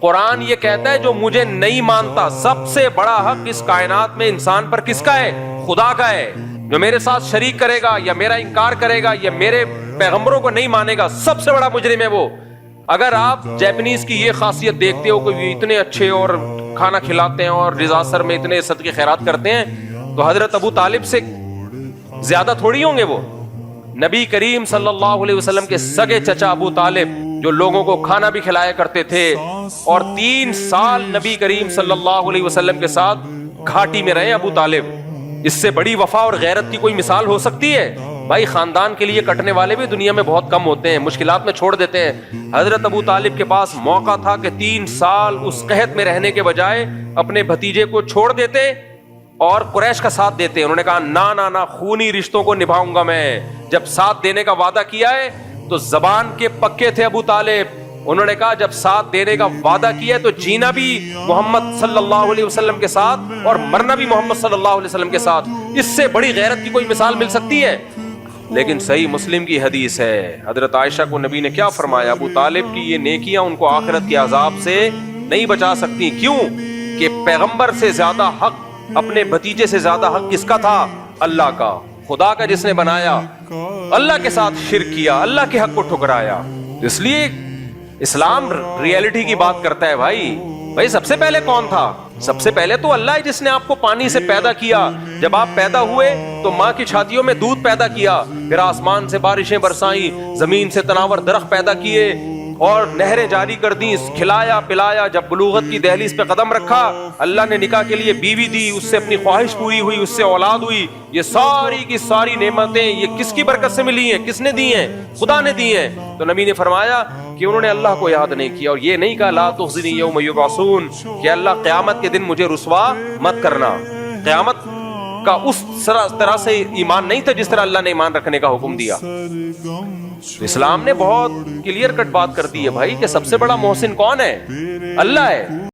قرآن یہ کہتا ہے جو مجھے نہیں مانتا، سب سے بڑا حق اس کائنات میں انسان پر کس کا ہے؟ خدا کا ہے. جو میرے ساتھ شریک کرے گا یا میرا انکار کرے گا یا میرے پیغمبروں کو نہیں مانے گا، سب سے بڑا مجرم ہے وہ. اگر آپ جیپنیز کی یہ خاصیت دیکھتے ہو کہ اتنے اچھے اور کھانا کھلاتے ہیں اور رضا سر میں اتنے صدقے خیرات کرتے ہیں، تو حضرت ابو طالب سے زیادہ تھوڑی ہوں گے وہ. نبی کریم صلی اللہ علیہ وسلم کے سگے چچا ابو طالب جو لوگوں کو کھانا بھی کھلایا کرتے تھے اور 3 سال نبی کریم صلی اللہ علیہ وسلم کے ساتھ گھاٹی میں رہے ابو طالب. اس سے بڑی وفا اور غیرت کی کوئی مثال ہو سکتی ہے؟ بھائی خاندان کے لیے کٹنے والے بھی دنیا میں بہت کم ہوتے ہیں، مشکلات میں چھوڑ دیتے ہیں. حضرت ابو طالب کے پاس موقع تھا کہ 3 سال اس قحط میں رہنے کے بجائے اپنے بھتیجے کو چھوڑ دیتے اور قریش کا ساتھ دیتے. انہوں نے کہا نہ خونی رشتوں کو نبھاؤں گا میں. جب ساتھ دینے کا وعدہ کیا ہے تو زبان کے پکے تھے ابو طالب. انہوں نے کہا جب ساتھ دینے کا وعدہ کیا ہے تو جینا بھی محمد صلی اللہ علیہ وسلم کے ساتھ اور مرنا بھی محمد صلی اللہ علیہ وسلم کے ساتھ. اس سے بڑی غیرت کی کوئی مثال مل سکتی ہے؟ لیکن صحیح مسلم کی حدیث ہے، حضرت عائشہ کو نبی نے کیا فرمایا؟ ابو طالب کی یہ نیکیاں ان کو آخرت کے عذاب سے نہیں بچا سکتی. کیوں؟ کہ پیغمبر سے زیادہ حق، اپنے بھتیجے سے زیادہ حق کس کا تھا؟ اللہ کا. خدا کا جس نے بنایا، اللہ کے ساتھ شرک کیا، اللہ کے حق کو ٹھکرایا. اس لیے اسلام ریئلٹی کی بات کرتا ہے. بھائی سب سے پہلے کون تھا؟ سب سے پہلے تو اللہ ہے جس نے آپ کو پانی سے پیدا کیا. جب آپ پیدا ہوئے تو ماں کی چھاتیوں میں دودھ پیدا کیا، پھر آسمان سے بارشیں برسائیں، زمین سے تناور درخت پیدا کیے اور نہریں جاری کر دیں، کھلایا پلایا. جب بلوغت کی دہلیز پہ قدم رکھا، اللہ نے نکاح کے لیے بیوی دی، اس سے اپنی خواہش پوری ہوئی، اس سے اولاد ہوئی. یہ ساری کی ساری نعمتیں یہ کس کی برکت سے ملی ہیں؟ کس نے دی ہیں؟ خدا نے دی ہیں. تو نبی نے فرمایا کہ انہوں نے اللہ کو یاد نہیں کیا اور یہ نہیں کہا لا تخزنی یوم یبعثون، کہ اللہ قیامت کے دن مجھے رسوا مت کرنا. قیامت کا اس طرح سے ایمان نہیں تھا جس طرح اللہ نے ایمان رکھنے کا حکم دیا. اسلام نے بہت کلیئر کٹ بات کر دی ہے بھائی کہ سب سے بڑا محسن کون ہے؟ اللہ ہے.